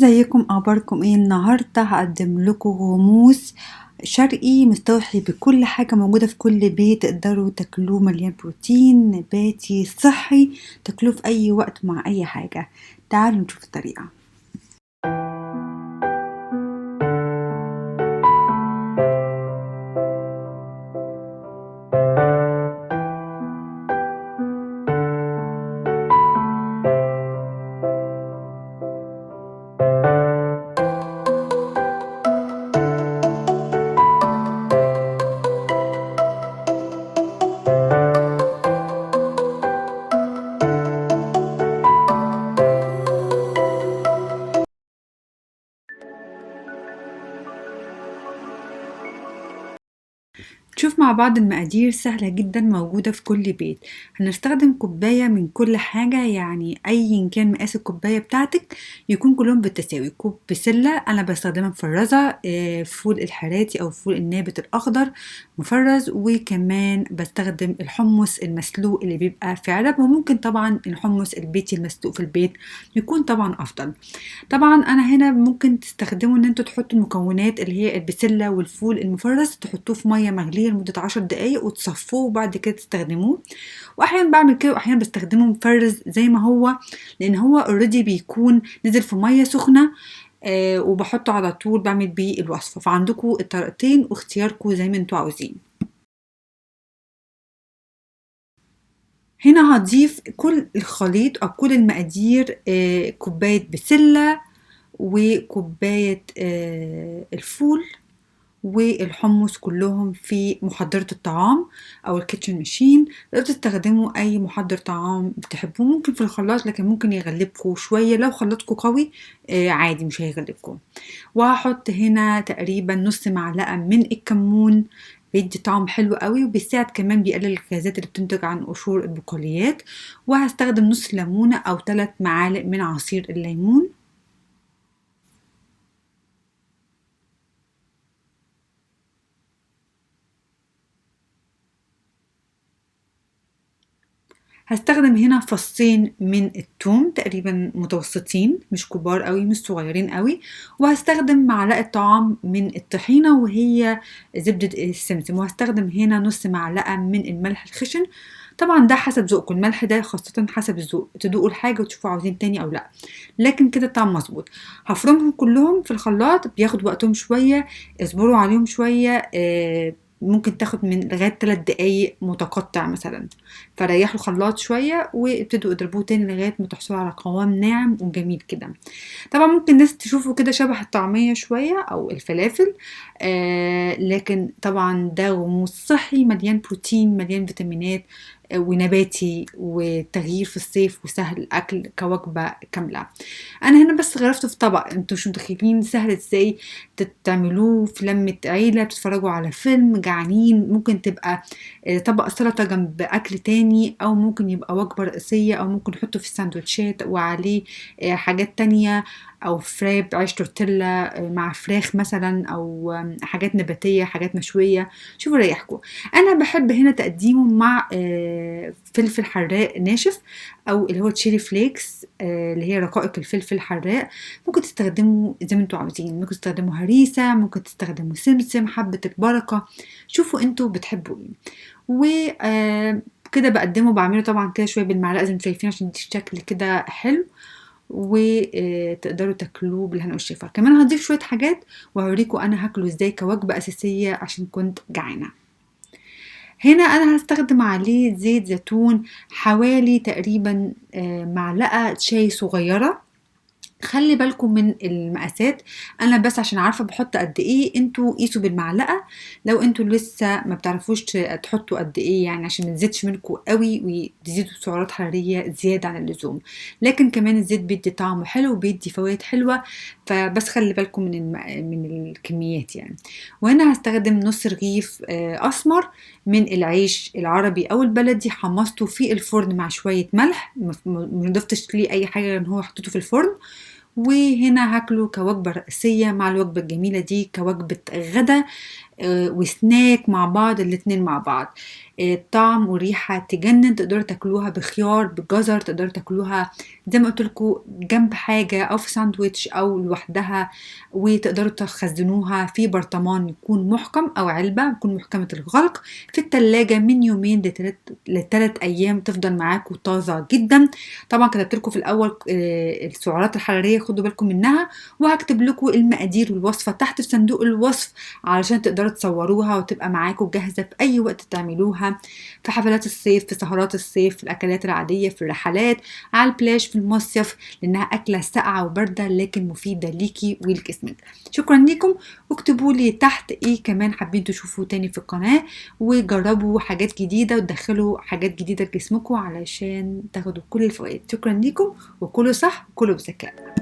ازيكم؟ اخباركم ايه؟ النهارده هقدم لكم غموس شرقي مستوحي بكل حاجه موجوده في كل بيت، تقدروا تاكلوه، مليان بروتين، نباتي، صحي، تاكلوه في اي وقت مع اي حاجه. تعالوا نشوف الطريقه. نشوف مع بعض المقادير سهلة جدا موجودة في كل بيت. هنستخدم كوباية من كل حاجة، يعني أي كان مقاس الكوباية بتاعتك يكون كلهم بالتساوي. كوب بسلة أنا بستخدمها مفرزة، فول الحراتي أو فول النابت الأخضر مفرز، وكمان بستخدم الحمص المسلوق اللي بيبقى في علب، وممكن طبعا الحمص البيتي المسلوق في البيت يكون طبعا أفضل. طبعا أنا هنا ممكن تستخدموا إن انتوا تحطوا المكونات اللي هي البسلة والفول المفرز، تحطوه في مية مغلية لمدة 10 دقايق وتصفوه وبعد كده تستخدموه. واحيانا بعمل كده واحيانا بستخدمه مفرز زي ما هو، لان هو اوريدي بيكون نزل في ميه سخنه، وبحطه على طول بعمل بيه الوصفه. فعندكم الطريقتين واختياركم زي ما انتوا عاوزين. هنا هضيف كل الخليط او كل المقادير، كوبايه بسله وكوبايه الفول والحمص، كلهم في محضرة الطعام أو الكيتشن ماشين. تقدروا تستخدموا أي محضر طعام بتحبوه، ممكن في الخلاط، لكن ممكن يغلبكم شوية. لو خلطكم قوي عادي مش هيغلبكم. وهحط هنا تقريبا نص معلقة من الكمون، بيدي طعم حلو قوي وبيساعد كمان بيقلل الغازات اللي بتنتج عن قشور البقوليات. وهستخدم نص ليمونة أو 3 معالق من عصير الليمون. هستخدم هنا فصين من الثوم تقريبا متوسطين، مش كبار قوي مش صغيرين قوي. وهستخدم معلقة طعام من الطحينة وهي زبدة السمسم. وهستخدم هنا نص معلقة من الملح الخشن. طبعا ده حسب ذوقكم، الملح ده خاصة حسب الذوق، تدوقوا الحاجة وتشوفوا عاوزين تاني او لا، لكن كده الطعم مظبوط. هفرمهم كلهم في الخلاط، بياخد وقتهم شوية، اصبروا عليهم شوية، ممكن تاخد من لغاية 3 دقايق متقطع مثلا. فريحوا الخلاط شوية وابتدوا اضربوه تاني لغاية ما تحصلوا على قوام ناعم وجميل كده. طبعا ممكن ناس تشوفوا كده شبه الطعمية شوية أو الفلافل، لكن طبعا ده غموس صحي مليان بروتين مليان فيتامينات، ونباتي، وتغيير في الصيف وسهل الأكل كوجبة كاملة. أنا هنا بس غرفته في طبق، انتوا مش متخيلين سهل ازاي تعملوه في لمة عيلة بتتفرجوا على فيلم جعانين. ممكن تبقى طبق سلطة جنب أكل تاني، أو ممكن يبقى وجبة رئيسية، أو ممكن نحطه في الساندوتشات وعليه حاجات تانية، أو فراب عيش تورتيلا مع فراخ مثلا، أو حاجات نباتية، حاجات مشوية. شوفوا ريحكم. أنا بحب هنا تقديمه مع فلفل حراق ناشف، أو اللي هو تشيلي فليكس، اللي هي رقائق الفلفل الحراق. ممكن تستخدموا زي ما انتوا عاوزين، ممكن تستخدموا هريسة، ممكن تستخدموا سمسم، حبة البركة، شوفوا انتوا بتحبوا ايه. و كده بقدمه، بعمله طبعا كده شويه بالمعلقه زي ما انتوا شايفين عشان يدي شكل كده حلو، وتقدروا تاكلوه بالهنا والشفا. كمان هضيف شويه حاجات وهوريكم انا هاكله ازاي كوجبه اساسيه عشان كنت جعانه. هنا انا هستخدم عليه زيت زيتون حوالي تقريبا معلقه شاي صغيره. خلي بالكم من المقاسات، انا بس عشان عارفه بحط قد ايه، انتوا قيسوا بالمعلقه لو انتوا لسه ما بتعرفوش تحطوا قد ايه، يعني عشان ما تزيدش منكم قوي وتزيدوا سعرات حراريه زياده عن اللزوم. لكن كمان الزيت بيدي طعم حلو وبيدي فوائد حلوه، فبس خلي بالكم من من الكميات يعني. وهنا هستخدم نص رغيف اسمر من العيش العربي او البلدي، حمصته في الفرن مع شويه ملح، ما ضفتش ليه اي حاجه لان هو حطيته في الفرن. وهنا هاكله كوجبة رئيسية مع الوجبة الجميلة دي كوجبة غدا. وسناك مع بعض، الاتنين مع بعض. طعم وريحة تجنن، تقدروا تاكلوها بخيار بجزر، تقدروا تاكلوها زي ما قلت لكم جنب حاجة أو في ساندويتش أو لوحدها، وتقدروا تخزنوها في برطمان يكون محكم أو علبة تكون محكمة الغلق في التلاجة من يومين لثلاث أيام، تفضل معاكم طازة جدا. طبعا كتبت لكم في الأول السعرات الحرارية، خدوا بالكم منها، وهكتب لكم المقادير والوصفة تحت في صندوق الوصف علشان تقدروا تصوروها وتبقى معاكم جاهزة في أي وقت تعملوها، في حفلات الصيف، في سهرات الصيف، في الأكلات العادية، في الرحلات، على البلاج، في المصيف، لأنها أكلة ساقعة وباردة لكن مفيدة ليكي ولجسمك. شكرا لكم، واكتبوا لي تحت ايه كمان حابين تشوفوا تاني في القناة، وجربوا حاجات جديدة وتدخلوا حاجات جديدة لجسمكم علشان تاخدوا كل الفوائد. شكرا لكم، وكلوا صح وكلوا بذكاء.